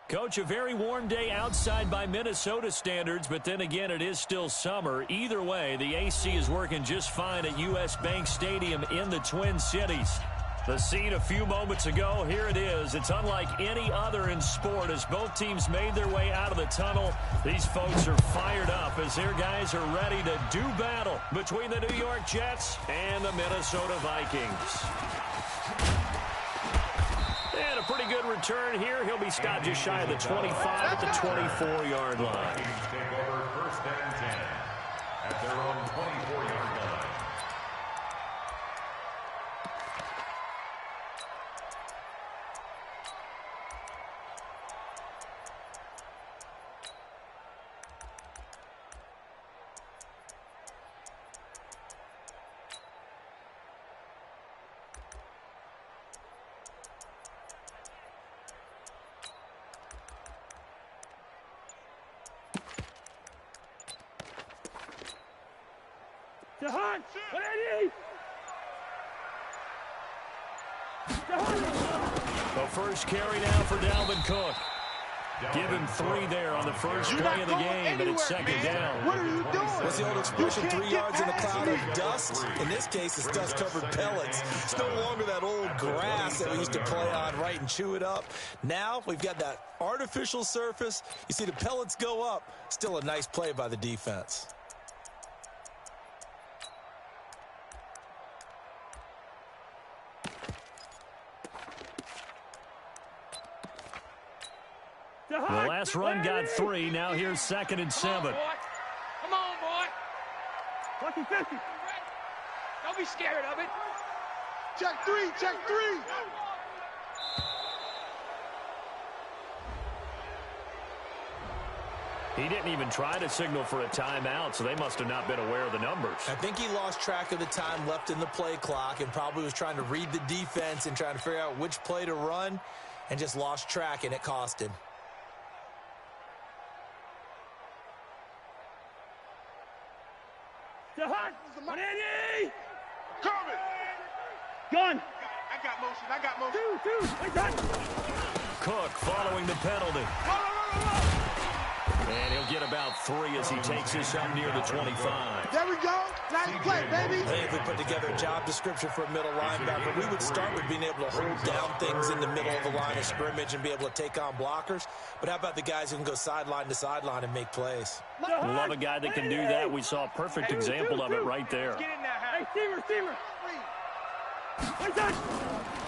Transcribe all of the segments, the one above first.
Coach, a very warm day outside by Minnesota standards, but then again, it is still summer. Either way, the AC is working just fine at U.S. Bank Stadium in the Twin Cities. The scene a few moments ago, here it is. It's unlike any other in sport as both teams made their way out of the tunnel. These folks are fired up as their guys are ready to do battle between the New York Jets and the Minnesota Vikings. And a pretty good return here. He'll be stopped just shy of the 25 at the 24-yard line. Take over first and 10 at their own 24-yard line. The first carry now for Dalvin Cook. Give him 3 there on the first play of the game, and it's second down. What are you doing? What's the old expression, 3 yards in a cloud of dust? In this case, it's dust-covered pellets. It's no longer that old grass that we used to play on, right, and chew it up. Now we've got that artificial surface. You see the pellets go up. Still a nice play by the defense. The last run got 3. Now here's 2nd and 7. Come on, boy. Lucky 50. Don't be scared of it. Check 3, check 3. He didn't even try to signal for a timeout, so they must have not been aware of the numbers. I think he lost track of the time left in the play clock and probably was trying to read the defense and trying to figure out which play to run and just lost track, and it cost him. Coming. Gun. I got motion. Cook following the penalty. And he'll get about 3 as he takes this up near the 25. There we go. Nice play, baby. I think if we put together a job description for a middle linebacker, we would start with being able to hold down things in the middle of the line of scrimmage and be able to take on blockers. But how about the guys who can go sideline to sideline and make plays? Love a guy that can do that. We saw a perfect example of it right there. Get in there, hey, steamer.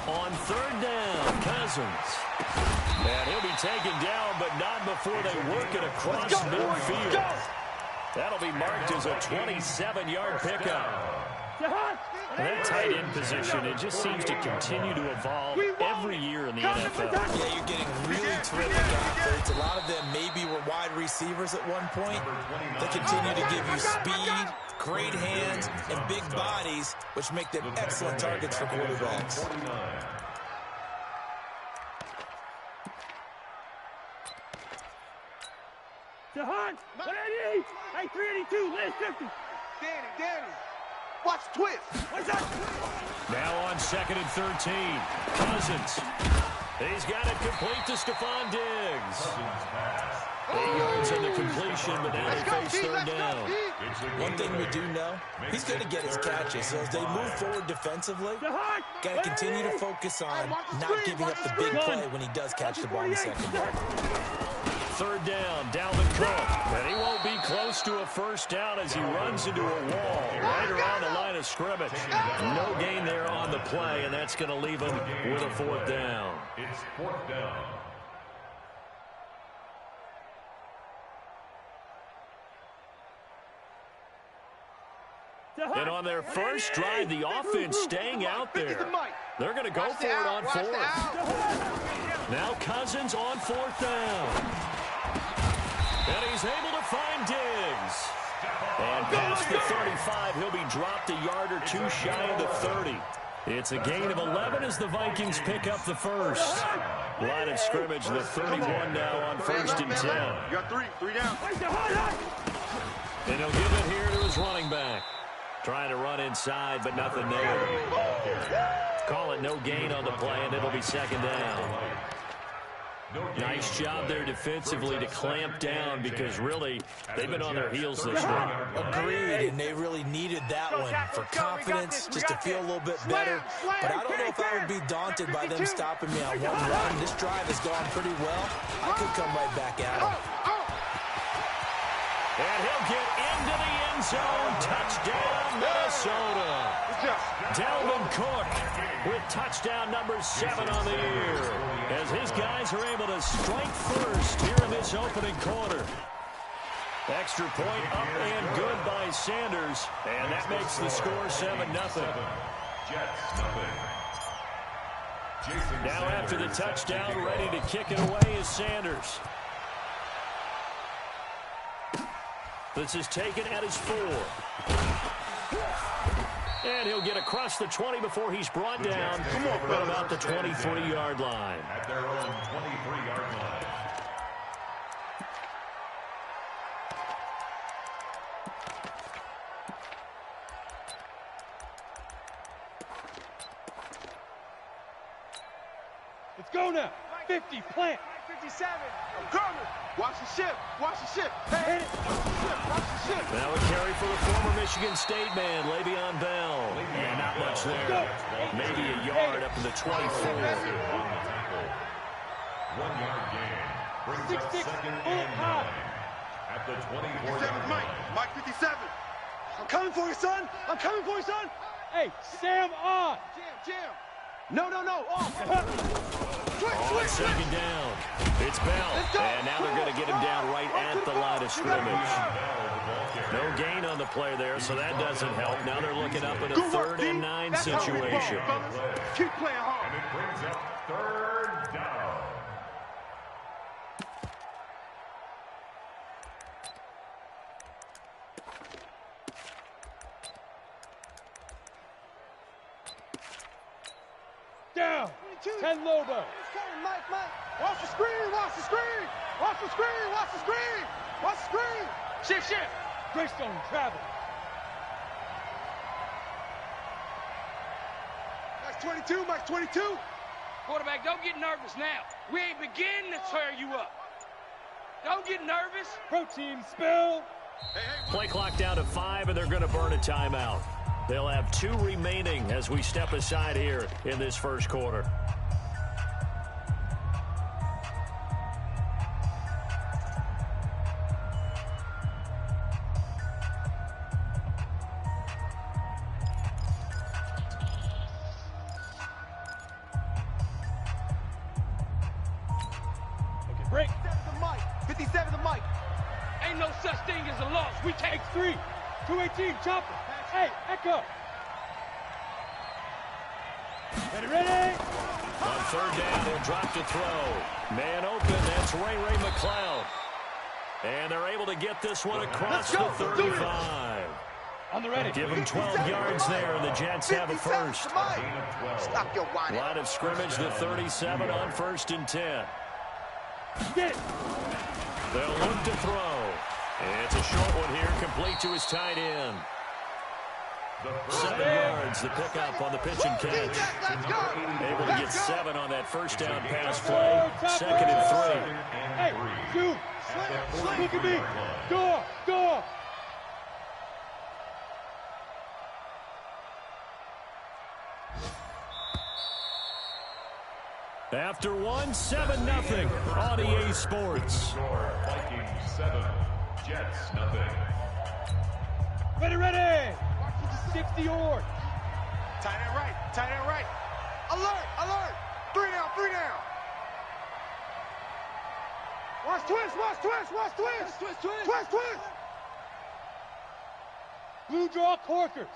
On 3rd down, Cousins. And he'll be taken down, but not before they work it across midfield. That'll be marked as a 27-yard pickup. That tight end position, it just seems to continue to evolve every year in the NFL. Yeah, you're getting really terrific athletes. A lot of them maybe were wide receivers at one point. They continue to give you speed, great hands, and big bodies, which make them excellent targets for quarterbacks. Jahan, 180. Hey, 382, last 50. Danny. Watch twist. Now on 2nd and 13. Cousins. He's got it complete to Stephon Diggs. 8 yards on the completion, but now they face 3rd down. One thing we do know, he's going to get his catches. So as they move forward defensively, got to continue to focus on not giving up the big play when he does catch the ball in the secondary. 3rd down, Dalvin Cook. And he won't be close to a first down as he runs into a wall right around the line of scrimmage. No gain there on the play, and that's going to leave him with a 4th down. It's 4th down. And on their first drive, the offense staying out there. They're going to go for it on 4th. Now Cousins on 4th down. And he's able to find Diggs. And past the 35, he'll be dropped a yard or 2 shy of the 30. It's a gain of 11 as the Vikings pick up the first. Line of scrimmage, the 31 now on 1st and 10. You got 3 down. And he'll give it here to his running back. Trying to run inside, but nothing there. Call it no gain on the play, and it'll be 2nd down. Nice job there defensively to clamp down because really they've been on their heels this week. Agreed, and they really needed that one for confidence, just to feel a little bit better. But I don't know if I would be daunted by them stopping me on one run. This drive has gone pretty well. I could come right back at them. And he'll get into the end zone. Touchdown, Minnesota. Dalvin Cook with touchdown number 7 on the year, as his guys are able to strike first here in this opening quarter. Extra point up and good by Sanders, and that makes the score 7-0. Now after the touchdown, ready to kick it away is Sanders. This is taken at his 4. And he'll get across the 20 before he's brought down at about the 23-yard line. At their own 23-yard line. Let's go now. 50, plant. 57. I'm coming. Watch the ship. Watch the ship. Hey, watch the ship. Watch the ship. Now a carry for the former Michigan State man, Le'Veon Bell. And not much there. Maybe a yard up to the 24. 1-yard gain. Brings up 2nd and 9. At the 24-yard line. Mike 57. I'm coming for you, son. I'm coming for you, son. Hey, Sam on. Jam. No. Off. On second down, it's Bell. And now they're going to get him down right at the line of scrimmage. No gain on the play there, so that doesn't help. Now they're looking up at a 3rd and 9 situation. Keep playing hard. And it brings up 3rd down. Down. 10 Lobo. Mike. Watch the screen. Watch the screen. Watch the screen. Watch the screen. Watch the screen. Shift. Greystone travel. Mike's 22. Mike's 22. Quarterback, don't get nervous now. We ain't beginning to tear you up. Don't get nervous. Protein spill. Play clock down to 5, and they're going to burn a timeout. They'll have 2 remaining as we step aside here in this first quarter. Break. 57 to Mike. Ain't no such thing as a loss. We take 3. 218, chopper. Hey, Echo. Ready? On 3rd down, they'll drop to throw. Man open, that's Ray McLeod. And they're able to get this one across the 35. On the ready. Give them 12 yards there, and the Jets have a first. Stop your whining. Line of scrimmage, the 37 on 1st and 10. Get it. They'll look to throw. And it's a short one here, complete to his tight end. 7 yards, the pickup on the pitch and catch. Able to get 7 on that first down pass play. 2nd and 3. Hey, shoot. Look at me. Door. After 1, 7-0 on EA Sports. Vikings 7, Jets 0. Ready. 60 or. Tight end right. Alert. 3 down. Watch twist. Blue draw Corkers.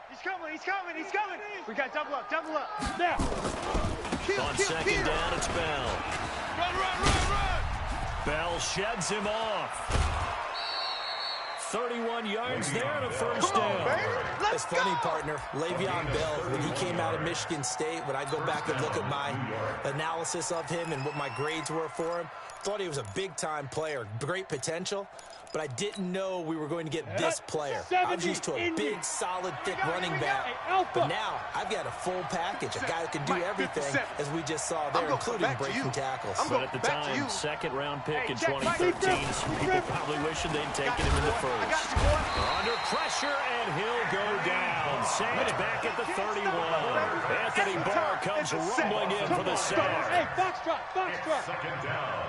He's coming. We got double up. Now. On 2nd down, it's Bell. Run. Bell sheds him off. 31 yards there and a first down. It's funny, partner. Le'Veon Bell, when he came out of Michigan State, when I go back and look at my analysis of him and what my grades were for him, thought he was a big-time player, great potential. but I didn't know we were going to get this player. I was used to a big, solid, thick running back, but now I've got a full package, a guy who can do everything, as we just saw there, including breaking tackles. But at the time, second-round pick in 2013, some people probably wishing they'd taken him in the first. Under pressure, and he'll go down. Sandwich back at the 31. Anthony Barr comes rumbling in for the sack. Hey, foxtrot, foxtrot. Second down.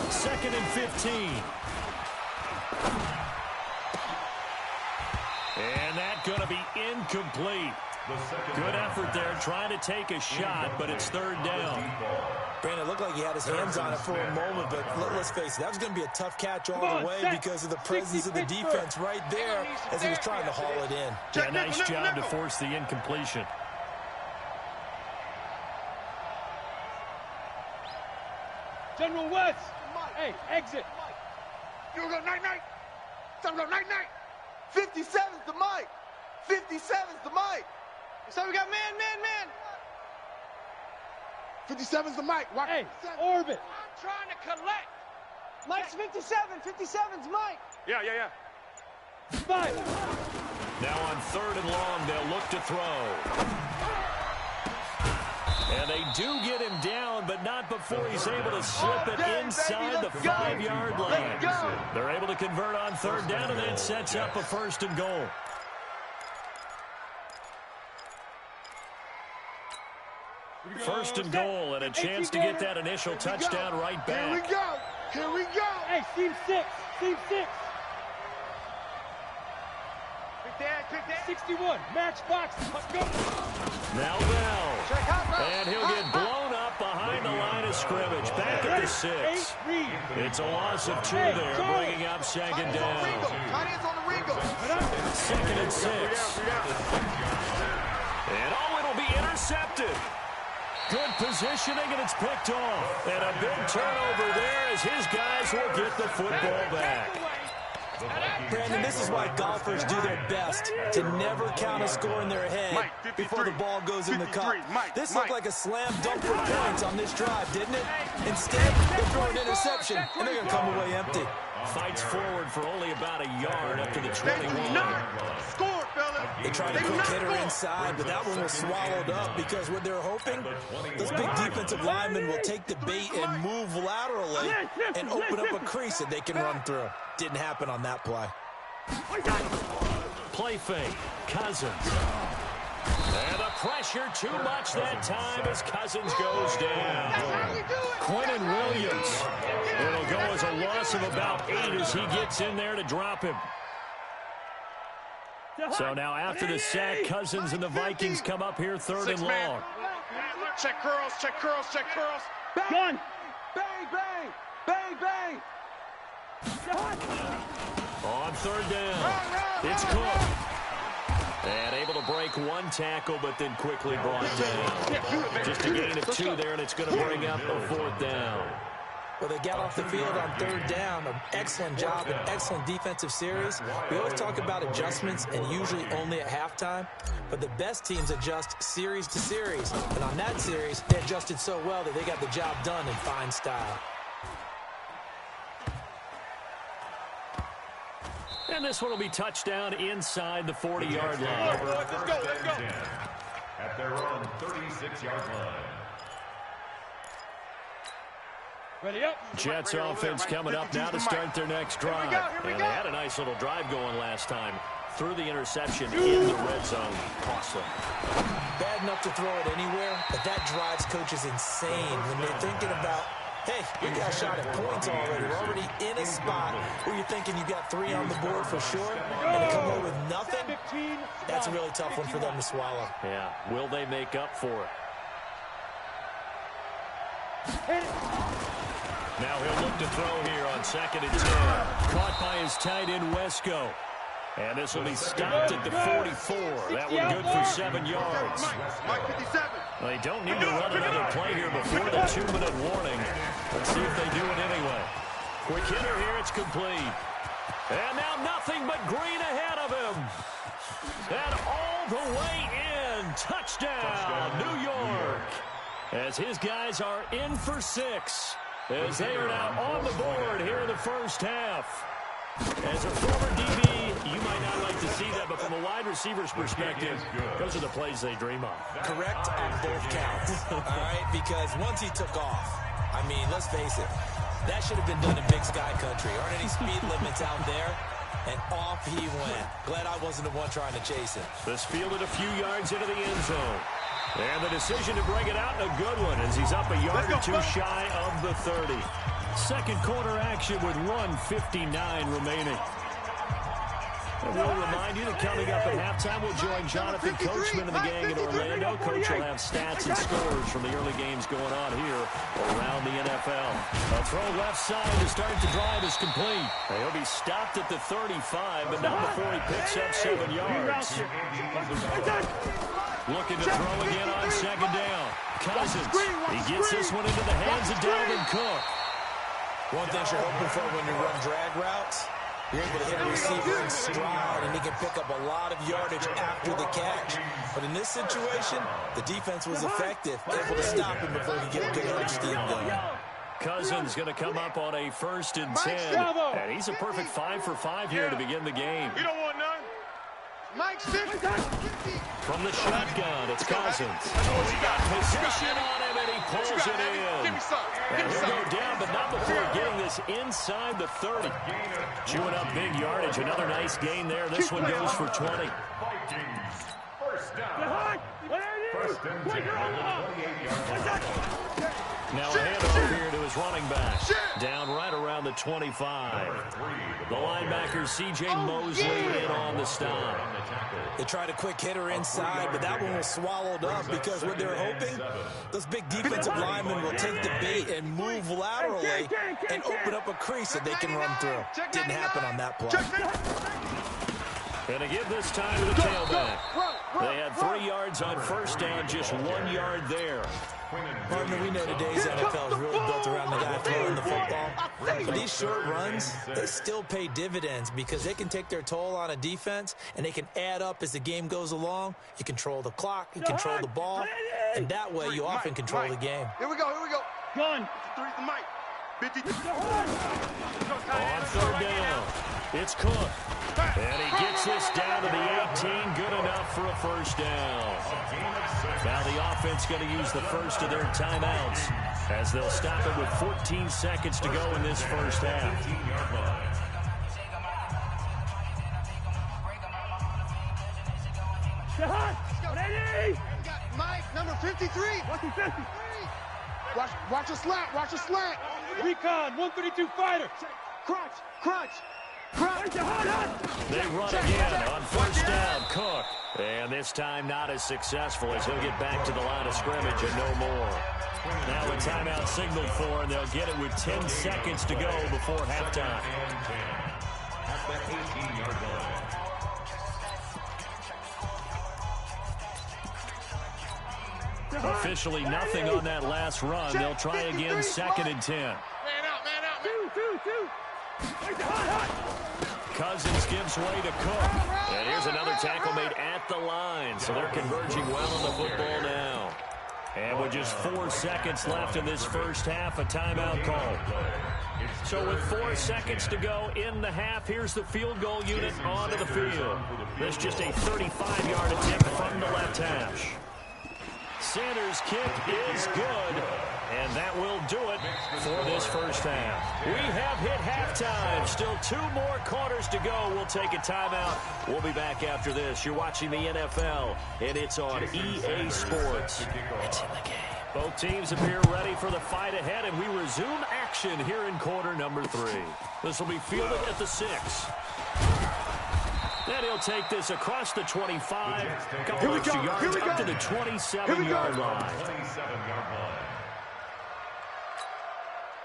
Second and 15. And that's going to be incomplete. Good effort there, trying to take a shot, but it's third down. Brandon, it looked like he had his hands on it for a moment, but let's face it, that was going to be a tough catch all the way because of the presence of the defense right there as he was trying to haul it in. Yeah, nice job to force the incompletion. General West. Hey, exit. You go night-night. Some go night-night. 57's the mic. 57's the mic. So we got man. 57's the mic. Watch. Hey, orbit. I'm trying to collect. Mike's 57. 57's Mike. Yeah. 5. Now on third and long, they'll look to throw. And they do get him down, but not before he's able to slip it inside the 5-yard line. They're able to convert on third down, and that sets up a first and goal. First and goal, and a chance to get that initial touchdown right back. Here we go. Hey, team 6. 61, matchbox. Let's go. Now Bell. And he'll get blown up behind the line of scrimmage. Back at the 6. It's a loss of 2 there, bringing up second down. Second and 6. And it'll be intercepted. Good positioning, and it's picked off. And a big turnover there as his guys will get the football back. Brandon, this is why golfers do their best to never count a score in their head before the ball goes in the cup. This looked like a slam dunk for points on this drive, didn't it? Instead, they throw an interception, and they're going to come away empty. Fights forward for only about a yard up to the 21. Score, fellas. They tried a quick hitter inside, but that one was swallowed up because what they're hoping, those big defensive linemen will take the bait and move laterally and open up a crease that they can run through. Didn't happen on that play. Play fake. Cousins. And the pressure too much that time as Cousins goes down. Quentin Williams. It'll go as a loss of about 8 as he gets in there to drop him. So now after the sack, Cousins and the Vikings come up here third and long. Check curls. Gun. Bang, bang. Bang, bang. On third down, it's Cook. And able to break one tackle, but then quickly brought down. Just a gain of 2 there, and it's going to bring up a fourth down. Well, they got off the field on third down. An excellent job, an excellent defensive series. We always talk about adjustments, and usually only at halftime. But the best teams adjust series to series. And on that series, they adjusted so well that they got the job done in fine style. And this one will be touchdown inside the 40-yard line. Let's go. At their own 36-yard line. Ready up. Jets offense coming up now to start their next drive. And they had a nice little drive going last time. Threw the interception in the red zone. Costly. Bad enough to throw it anywhere, but that drives coaches insane when they're thinking about, hey, we got a shot at points already. We're already in a spot where you're thinking you got 3 on the board for sure, and to come away with nothing, that's a really tough one for them to swallow. Yeah, will they make up for it? Now he'll look to throw here on second and 10. Caught by his tight end, Wesco. And this will be stopped at the 44. That one good for 7 yards. Mike 57. Well, they don't need to run another play here before the 2-minute warning. Let's see if they do it anyway. Quick hitter here, it's complete. And now nothing but green ahead of him. And all the way in. one. Touchdown, New York. As his guys are in for 6. As they are now on the board here in the first half. As a former DB, you might not like to see that, but from a wide receiver's perspective, those are the plays they dream of. Correct on both counts, all right? Because once he took off, I mean, let's face it, that should have been done in Big Sky Country. Aren't any speed limits out there? And off he went. Glad I wasn't the one trying to chase him. This fielded a few yards into the end zone. And the decision to bring it out, a good one, as he's up a yard or two shy of the 30. Second quarter action with 1:59 remaining. And we'll remind you that coming up at halftime, we'll join Jonathan Coachman and the gang in Orlando. Coach will have stats and scores from the early games going on here around the NFL. A throw left side to start the drive is complete. He'll be stopped at the 35, but not before he picks up 7 yards. Looking to throw again on second down. Cousins, he gets this one into the hands of Dalvin Cook. One thing you're hoping for when you run drag routes, you're able to hit a receiver in stride, and he can pick up a lot of yardage after the catch. But in this situation, the defense was effective, able to stop him before he get a good yardage steam going. Cousins going to come up on a 1st and 10. And he's a perfect 5 for 5 here to begin the game. You don't want none. Mike's 50. From the shotgun, it's Cousins. He got position on him, and he pulls it in. Give me some. And he'll go down, but not before getting this inside the 30. Chewing up big yardage. Another nice gain there. This one goes for 20. First down. First and 10. Now a handoff here to his running back. Down right around the 25. The linebacker, C.J. Mosley, in on the stop. They tried a quick hitter inside, but that one was swallowed up because what they're hoping, those big defensive linemen will take the bait and move laterally and open up a crease that they can run through. Didn't happen on that play. And to give this time to the tailback. They had 3 yards on first down, just 1 yard there. Partner, we know today's NFL is really built around the guy throwing the football. But these short runs, they still pay dividends because they can take their toll on a defense and they can add up as the game goes along. You control the clock, you control the ball, and that way you often control the game. Here we go. Gun. On third down, it's Cook. And he gets this down to the 18, good enough for a first down. Now the offense going to use the first of their timeouts as they'll stop it with 14 seconds to go in this first half. Mike, number 53. Watch a slant. Recon, 132 fighter. Crunch. They run again on first down, Cook. And this time not as successful as he'll get back to the line of scrimmage and no more. Now a timeout signaled for, and they'll get it with 10 seconds to go before halftime. At the 18-yard line. Officially nothing on that last run. They'll try again, 2nd and 10. Man out. Two. Cousins gives way to Cook. And here's another tackle made at the line. So they're converging well on the football now. And with just 4 seconds left in this first half, a timeout call. So with 4 seconds to go in the half, here's the field goal unit onto the field. There's just a 35-yard attempt from the left hash. Sanders' kick is good, and that will do it for this first half. We have hit halftime. Still 2 more quarters to go. We'll take a timeout. We'll be back after this. You're watching the NFL, and it's on EA Sports. It's in the game. Both teams appear ready for the fight ahead, and we resume action here in quarter number 3. This will be fielded at the 6. Then he'll take this across the 25, a couple extra yards up to the 27-yard line.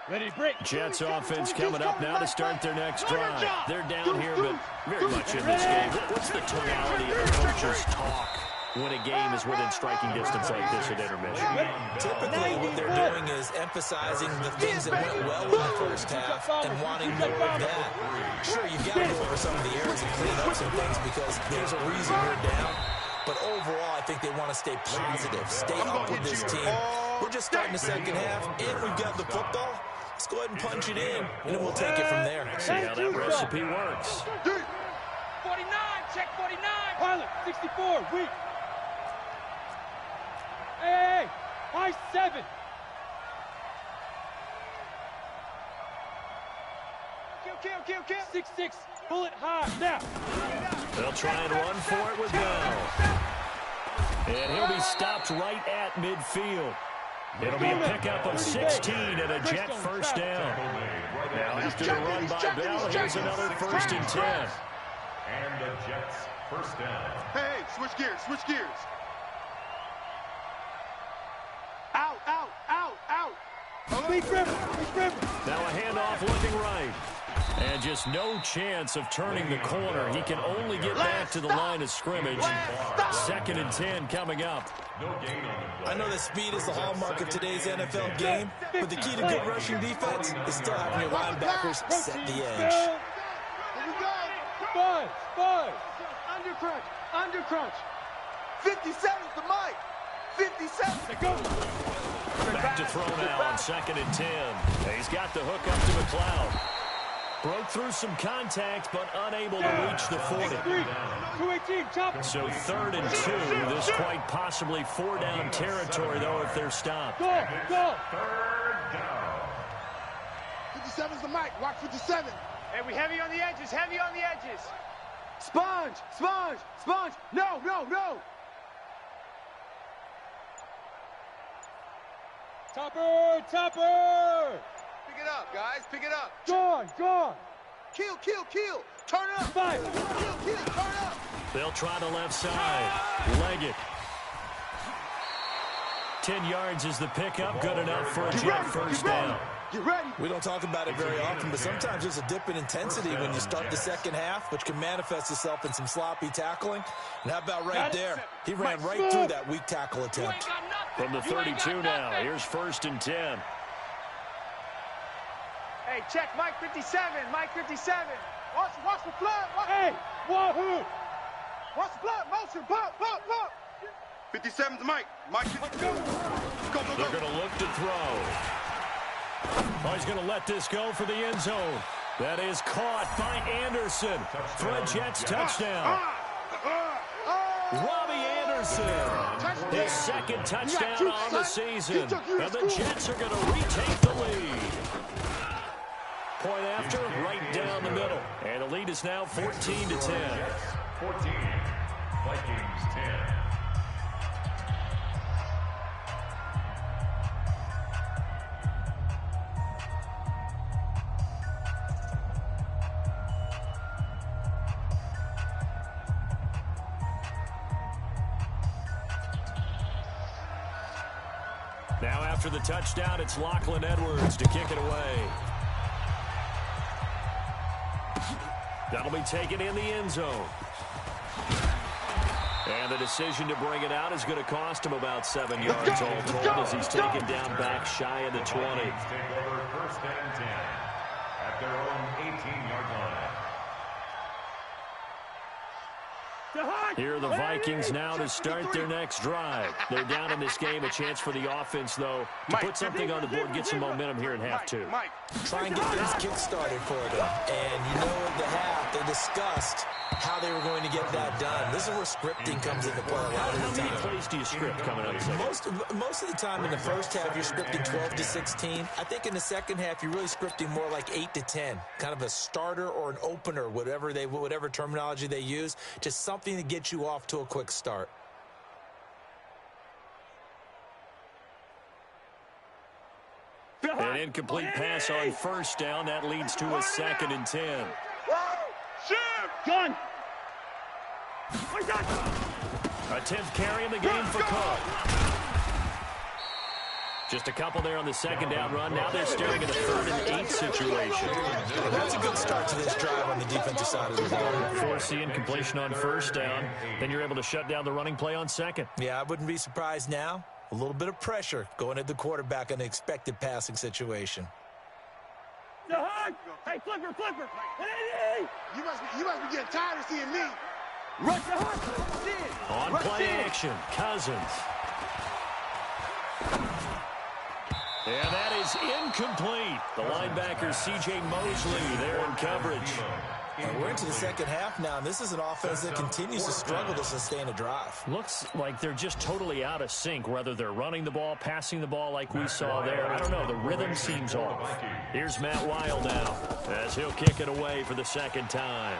Ready, break. Jets offense coming up now to start their next drive. They're down here, but very much in this game. What's the tonality of the coach's talk when a game is within striking distance like this at intermission? Typically, what they're doing is emphasizing the things that went well in the first half and wanting more of that. Sure, you've got to go over some of the errors and clean up some things because there's a reason we're down. but overall, I think they want to stay positive, stay up with this team. We're just starting the second half, and we've got the football. Let's go ahead and punch it in, and then we'll take it from there. See how that recipe works. 49, check 49. Pilot, 64, weak. Hey, high 7. Kill. 6-6, pull it high, now. They'll try and run for it with Bell. And he'll be stopped right at midfield. It'll be a pickup of 16 and a Jet first down. Now after the run by Bell, here's another 1st and 10. And the Jets first down. Hey, switch gears. Out. Big River. Now a handoff looking right. And just no chance of turning the corner. He can only get back to the line of scrimmage. 2nd and 10 coming up. I know that speed is the hallmark of today's NFL game, but the key to good rushing defense is still having your linebackers set the edge. Here we go. Five. Under crunch. 57's the mic. 57. Go. Back to throw now on 2nd and 10. He's got the hook up to McLeod. Broke through some contact, but unable to reach the 40. 218, chop. So 3rd and 2. This quite possibly 4-down territory, though, if they're stopped. Go. 3rd down. 57's the mic. Watch 57. Hey, we heavy on the edges. Sponge. No. Topper. Pick it up, guys. Pick it up. Gone. Kill. Turn it up. 5. Kill. Turn it up. They'll try the left side. Leg it. 10 yards is the pickup. Good enough for a Jet first down. Get ready. We don't talk about it very often, but sometimes there's a dip in intensity when you start the second half, which can manifest itself in some sloppy tackling. And how about right there? He ran right through that weak tackle attempt. From the 32 now, here's 1st and 10. Hey, check Mike 57. Watch the flood. Hey, wahoo. Watch the flood. Motion. Pop. 57's the mic. Mike. Go. They're going to look to throw. Oh, he's going to let this go for the end zone. That is caught by Anderson for a Jets touchdown. Robbie Anderson, his 2nd touchdown on the season. And the Jets are going to retake the lead. Point after, right down the middle. And the lead is now 14 to 10. 14. Vikings 10. Now after the touchdown, it's Lachlan Edwards to kick it away. That'll be taken in the end zone. And the decision to bring it out is going to cost him about 7 yards all told as he's taken down back shy of the 20. Take over 1st and 10 at their own 18-yard line. Here are the Vikings now to start their next drive. They're down in this game. A chance for the offense, though, to put something on the board, get some momentum here in half 2. Try and get these kicks started for them. And you know at the half, they discussed how they were going to get that done. This is where scripting comes into play a lot of the How many time. plays do you script coming up? Most of the time in the first half, you're scripting 12 to 16. I think in the second half, you're really scripting more like 8 to 10. Kind of a starter or an opener, whatever terminology they use. Just something to get you off to a quick start. An incomplete pass on 1st down. That leads to a 2nd and 10. Gun. A 10th carry in the game for Cook. Just a couple there on the 2nd down run. Now they're staring at a 3rd and 8 situation. And that's a good start to this drive on the defensive side of the ball. Force the incompletion on 1st down. Then you're able to shut down the running play on 2nd. Yeah, I wouldn't be surprised now. A little bit of pressure going at the quarterback in an expected passing situation. Hey, flipper. Hey. You must be getting tired of seeing me. On play action, Cousins. And that is incomplete. The linebacker, C.J. Mosley, there in coverage. And we're into the second half now, and this is an offense that continues to struggle to sustain a drive. Looks like they're just totally out of sync, whether they're running the ball, passing the ball like we saw there. I don't know. The rhythm seems off. Here's Matt Weil now as he'll kick it away for the second time.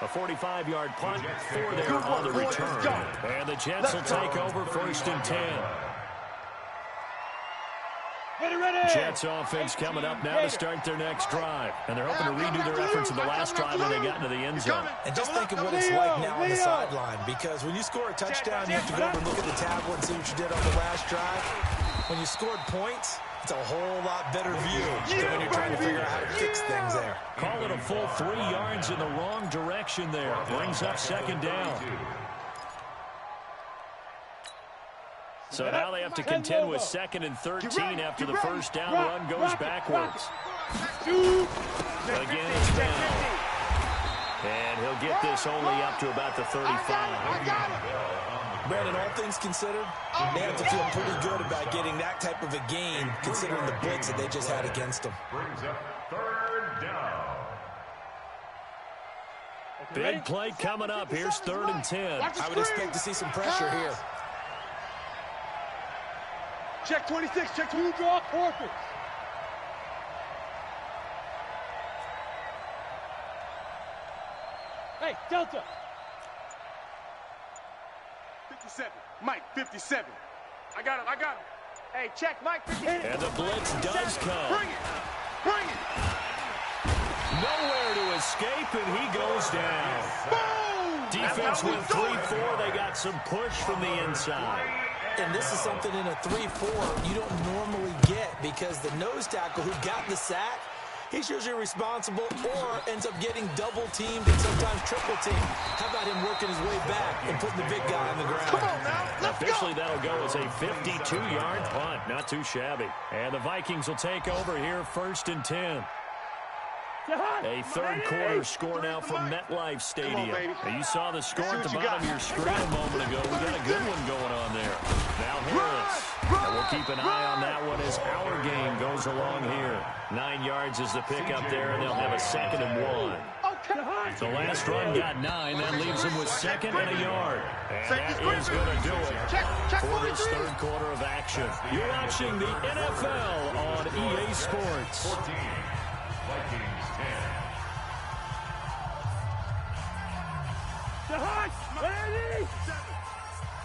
A 45-yard punt for there on the return. And the Jets will take over 1st and 10. Jets offense coming up now to start their next drive. And they're hoping to redo their efforts in the last drive when they got into the end zone. And just think of what it's like now on the sideline, because when you score a touchdown, you have to go over and look at the table and see what you did on the last drive. When you scored points, it's a whole lot better view than when you're trying to figure out how to fix things there. Call it a full 3 yards in the wrong direction there. Brings up 2nd down. So now they have to contend with 2nd and 13 after the first down run goes backwards. Again, it's down. And he'll get this only up to about the 35. Brandon, all things considered, they have to feel pretty good about getting that type of a gain, considering the blitz that they just had against them. Brings up 3rd down. Big play coming up. Here's 3rd and 10. I would expect to see some pressure here. Check 26, check 2 draw quarters. Hey, Delta. 57. Mike, 57. I got him. Hey, check Mike, 57. And the blitz does come. Bring it. Nowhere to escape, and he goes down. Boom! Defense went 3-4. They got some push from the inside. And this is something in a 3-4 you don't normally get, because the nose tackle who got the sack, he's usually responsible or ends up getting double-teamed and sometimes triple-teamed. How about him working his way back and putting the big guy on the ground? Come on now, let's Officially, go. that'll go as a 52-yard punt. Not too shabby. And the Vikings will take over here 1st and 10. A third-quarter score now from MetLife Stadium. Now, you saw the score at the bottom of your screen a moment ago. We got a good one going on there. Now Harris. And we'll keep an eye on that one as our game goes along here. 9 yards is the pickup there, and they'll have a 2nd and 1. The last run got 9. That leaves them with 2nd and a yard. And that is going to do it for this third quarter of action. You're watching the NFL on EA Sports. 14. Vikings 10.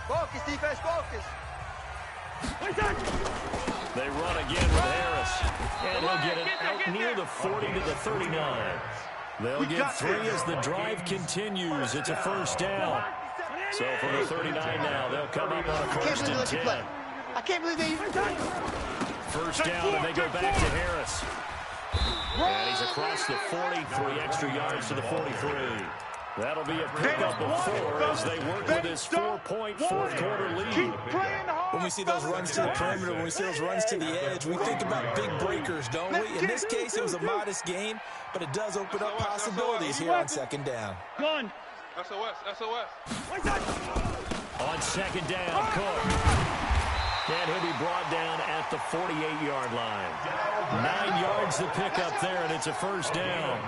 Focus, defense, focus. They run again with Harris. And he'll get it out near the 40 to the 39. They'll get 3 as the drive continues. It's a 1st down. So from the 39 now, they'll come up on a 1st and 10. I can't believe they... 1st down, and they go back to Harris. And he's across the 40, 3 extra yards to the 43. That'll be a pickup of 4 as they work with this 4-point fourth-quarter lead. When we see those runs to the perimeter, when we see those runs to the edge, we think about big breakers, don't we? In this case, it was a modest gain, but it does open up possibilities here on 2nd down. Gun. SOS. On 2nd down, Cook. And he'll be brought down at the 48-yard line. 9 yards to pick up there, and it's a 1st down.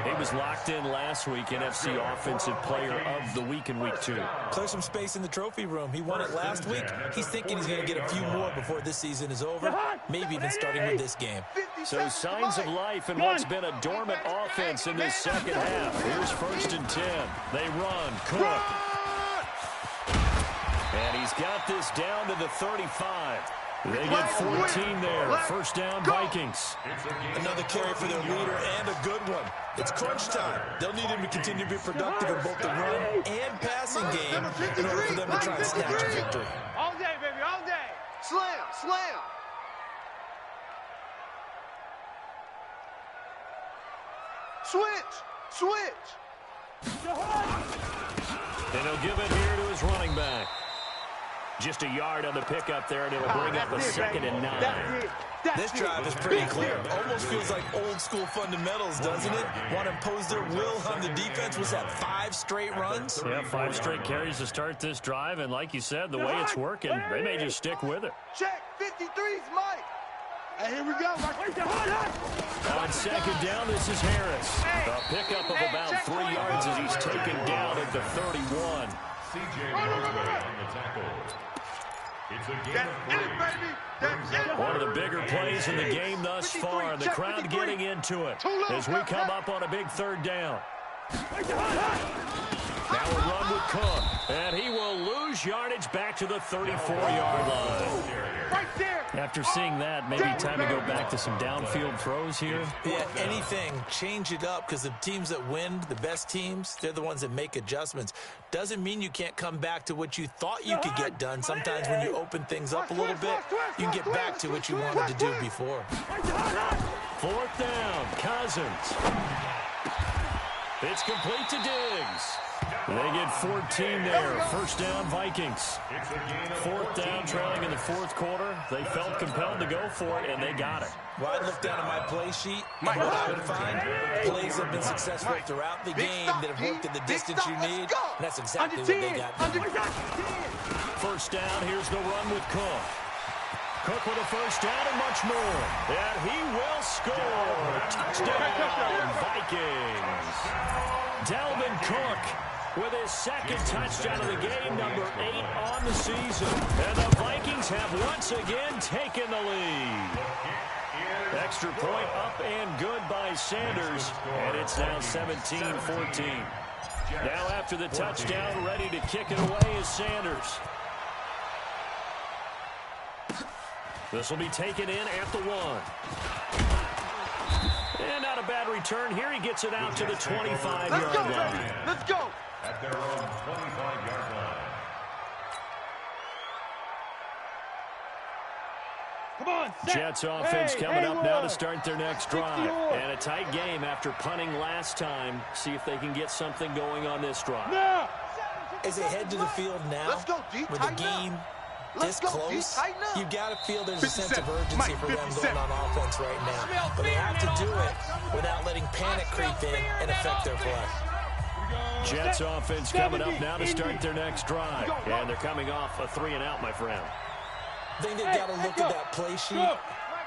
He was locked in last week, NFC Offensive Player of the Week in Week 2. Clear some space in the trophy room. He won it last week. He's thinking he's going to get a few more before this season is over, maybe even starting with this game. So signs of life in what's been a dormant offense in this second half. Here's 1st and 10. They run. Cook. And he's got this down to the 35. They get 14 there. 1st down, Vikings. Another carry for their leader and a good one. It's crunch time. They'll need him to continue to be productive in both the run and passing game in order for them to try and snatch a victory. All day, baby, all day. Slam. Switch. And he'll give it here to his running back. Just a yard on the pickup there, and it'll bring up a 2nd and 9. This drive is pretty clear. Almost feels like old-school fundamentals, doesn't it? Want to impose their will on the defense. Was that 5 straight runs? Yeah, 5 straight carries to start this drive, and like you said, the way it's working, they may just stick with it. Check, 53's Mike. Hey, here we go. On 2nd down, this is Harris. A pickup of about 3 yards as he's taken down at the 31. C.J. Mosley on the tackle. It's a game of 3. One of the bigger plays in the game thus far, and the crowd getting into it as we come up on a big 3rd down. Now a run with Cook, and he will lose yardage back to the 34-yard line. Right there. After seeing that, maybe time to go back to some downfield throws here. Yeah, anything. Change it up, because the teams that win, the best teams, they're the ones that make adjustments. Doesn't mean you can't come back to what you thought you could get done. Sometimes when you open things up a little bit, you can get back to what you wanted to do before. 4th down, Cousins. It's complete to Diggs. They get 14 there. 1st down, Vikings. 4th down, trailing in the 4th quarter. They felt compelled to go for it, and they got it. Well, I look down at my play sheet, and what I would find, plays have been successful throughout the game that have worked at the distance you need, and that's exactly what they got done. 1st down, here's the run with Cook. Cook with a 1st down and much more. And he will score. Touchdown, Vikings. Dalvin Cook with his 2nd touchdown of the game, number 8 on the season. And the Vikings have once again taken the lead. Extra point up and good by Sanders. And it's now 17-14. Now after the touchdown, ready to kick it away is Sanders. This will be taken in at the 1. And not a bad return here. He gets it out to the 25-yard line. Let's go. At their own 25-yard line. Come on, Jets offense coming up now to start their next drive. And a tight game after punting last time. See if they can get something going on this drive. No. As they head to the field now, Let's go, D. with the game this close, you got to feel there's a sense of urgency for them going on offense right now. But they have to do it without letting panic creep in and affect their play. Jets offense coming up now to start their next drive. And they're coming off a 3 and out, my friend. I think they've got to look at that play sheet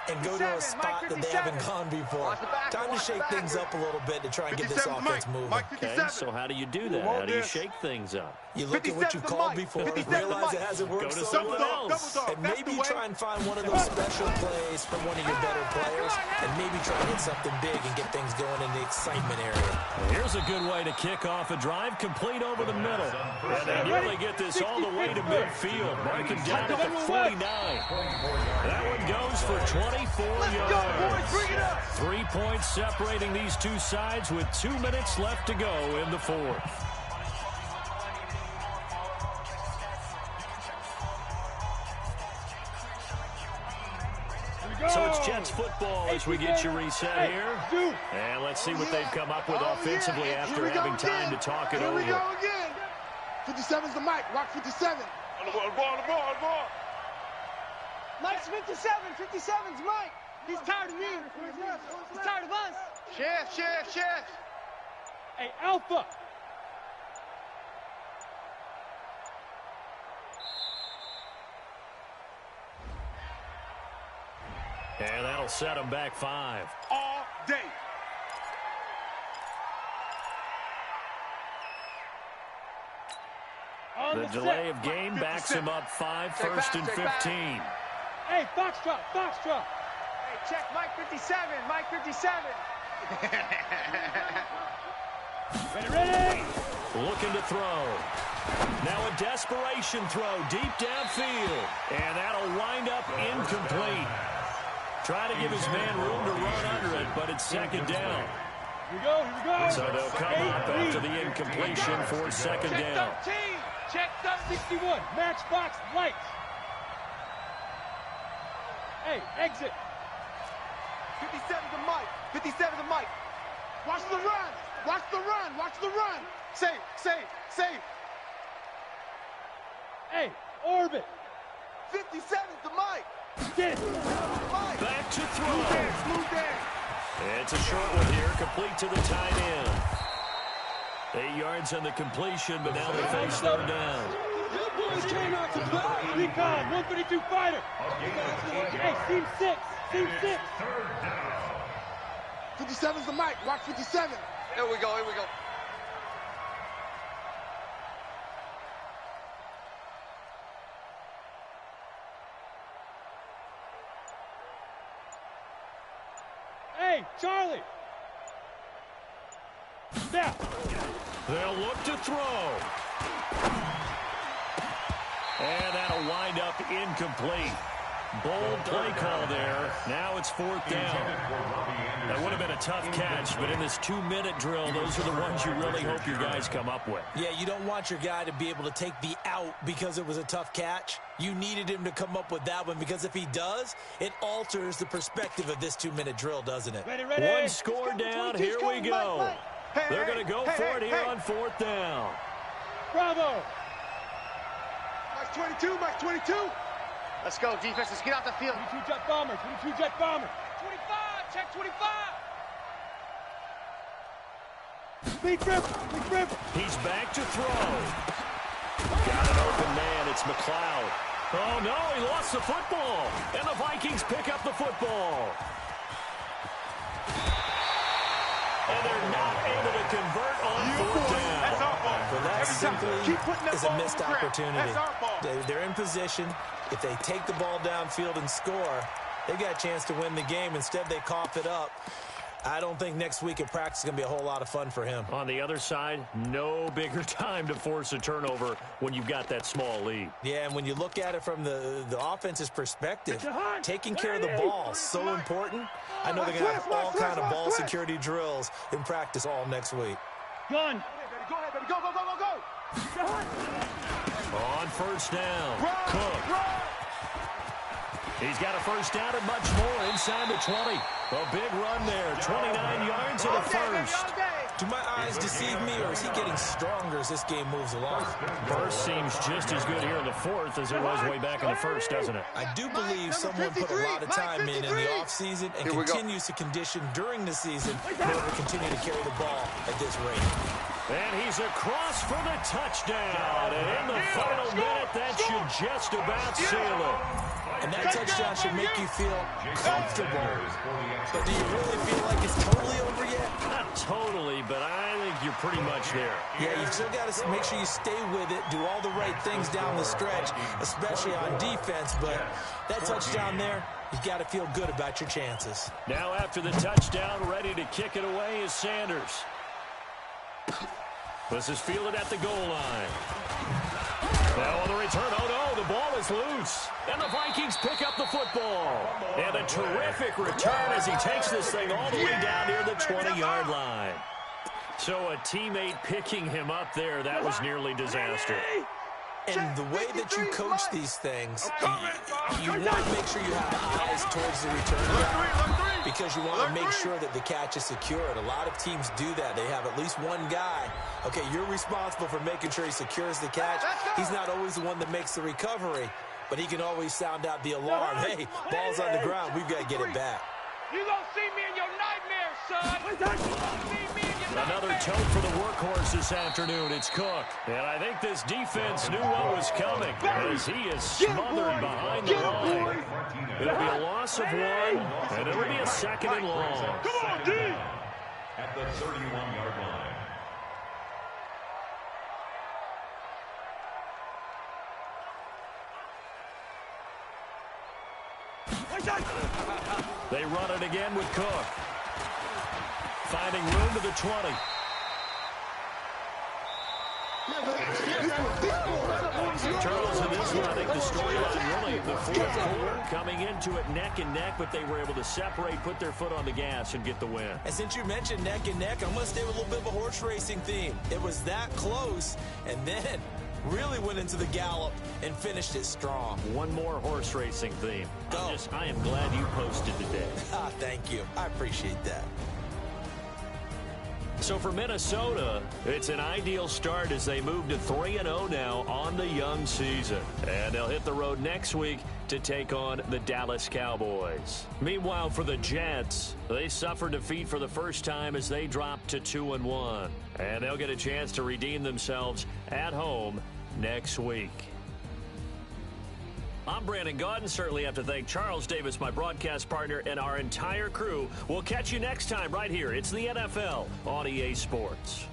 and go to a spot that they haven't gone before. Time to shake things up a little bit to try and get this offense moving. Okay, so how do you do that? How do you shake things up? You look at what you've called before, realize it hasn't worked so well, and maybe try and find one of those special plays from one of your better players, and maybe try and hit something big and get things going in the excitement area. Here's a good way to kick off a drive, complete over the middle. And they nearly get this all the way to midfield, marking down at the 49. That one goes for 24 yards. 3 points separating these two sides with 2 minutes left to go in the 4th. So it's Jets football as we get you reset here. And let's see what they've come up with offensively after having time to talk it over. Here we go again. 57's the mic. Rock 57. On the ball. Mike's 57. 57's Mike. He's tired of me. He's tired of us. Chef. Hey, Alpha. And that'll set them back 5. All day. The delay of game backs him up 5, 1st and 15. Hey, Foxtrot. Hey, check Mike 57. Mike 57. Ready. Looking to throw. Now a desperation throw deep downfield. And that'll wind up incomplete. Trying to give his man room to run under it, but it's 2nd down. Here we go. So they'll come up after the incompletion for 2nd down. Check 61. Matchbox lights. Hey, exit. 57's the mic. 57's the mic. Watch the run. Say. Hey, Orbit. 57's the mic. Get it. Back to throw. Smooth dance. It's a short one here, complete to the tight end. 8 yards on the completion, but now they face third down. Recon, 132 fighter. Hey, team 6. Team 6. 57's the mic. Watch 57. Here we go, here we go. Hey, Charlie. Now. They'll look to throw. And that'll wind up incomplete. Bold play call there. Now it's fourth down. That would have been a tough catch, but in this 2-minute drill, those are the ones you really hope your guys come up with. Yeah, you don't want your guy to be able to take the out because it was a tough catch. You needed him to come up with that one, because if he does, it alters the perspective of this 2-minute drill, doesn't it? Ready, ready. One score down. Here we go. They're going to go for it here on fourth down. Bravo. Max 22, Max 22. Let's go, defense. Let's get out the field. 22 jet bomber. 22 jet bomber. 25. Check 25. Big grip. Big grip. He's back to throw. Got an open man. It's McLeod. Oh, no, he lost the football. And the Vikings pick up the football. And they're not able to convert on fourth down. That's our ball. Well, that simply is a missed opportunity. That's our ball. They're in position. If they take the ball downfield and score, they got a chance to win the game. Instead, they cough it up. I don't think next week at practice is going to be a whole lot of fun for him. On the other side, no bigger time to force a turnover when you've got that small lead. Yeah, and when you look at it from the offense's perspective, taking care of the ball is so important. I know they're going to have all kind of ball security drills in practice all next week. Gun. Go ahead, baby. Go, go, go, go, go. On first down, Cook. He's got a first down and much more inside the 20. A big run there, 29 yards and a first. Do my eyes deceive me, or is he getting stronger as this game moves along? First seems just as good here in the fourth as it was way back in the first, doesn't it? I do believe someone put a lot of time in the offseason and continues to condition during the season in order to continue to carry the ball at this rate. And he's across for the touchdown. And in the final minute, that should just about seal it. And that touchdown should make you feel comfortable. But do you really feel like it's totally over yet? Not totally, but I think you're pretty much there. Yeah, you've still got to make sure you stay with it, do all the right things down the stretch, especially on defense. But that touchdown there, you've got to feel good about your chances. Now after the touchdown, ready to kick it away is Sanders. This is fielded at the goal line. Now on the return, oh no, the ball is loose. And the Vikings pick up the football. And a terrific return as he takes this thing all the way down near the 20-yard line. So a teammate picking him up there, that was nearly disaster. And the way that you coach these things, you want to make sure you have eyes towards the return guy, because you want to make sure that the catch is secured. A lot of teams do that. They have at least one guy. Okay, you're responsible for making sure he secures the catch. He's not always the one that makes the recovery, but he can always sound out the alarm. Hey, ball's on the ground. We've got to get it back. You gonna see me in your nightmares, son. You gonna see me in your Another tote for the workhorse this afternoon. It's Cook. And I think this defense knew what was coming as he is smothered behind the line. It'll be a loss of one, and it'll be a second and long. Come on, D! At the 31-yard line. They run it again with Cook. Finding room to the 20. Charles, in this one, I think the storyline really, the fourth quarter, coming into it neck and neck, but they were able to separate, put their foot on the gas, and get the win. And since you mentioned neck and neck, I'm going to stay with a little bit of a horse racing theme. It was that close, and then really went into the gallop and finished it strong. One more horse racing theme. Go. I am glad you posted today. Thank you. I appreciate that. So for Minnesota, it's an ideal start as they move to 3-0 now on the young season. And they'll hit the road next week to take on the Dallas Cowboys. Meanwhile, for the Jets, they suffered defeat for the first time as they dropped to 2-1. And they'll get a chance to redeem themselves at home next week. I'm Brandon Gaudin. Certainly have to thank Charles Davis, my broadcast partner, and our entire crew. We'll catch you next time right here. It's the NFL on EA Sports.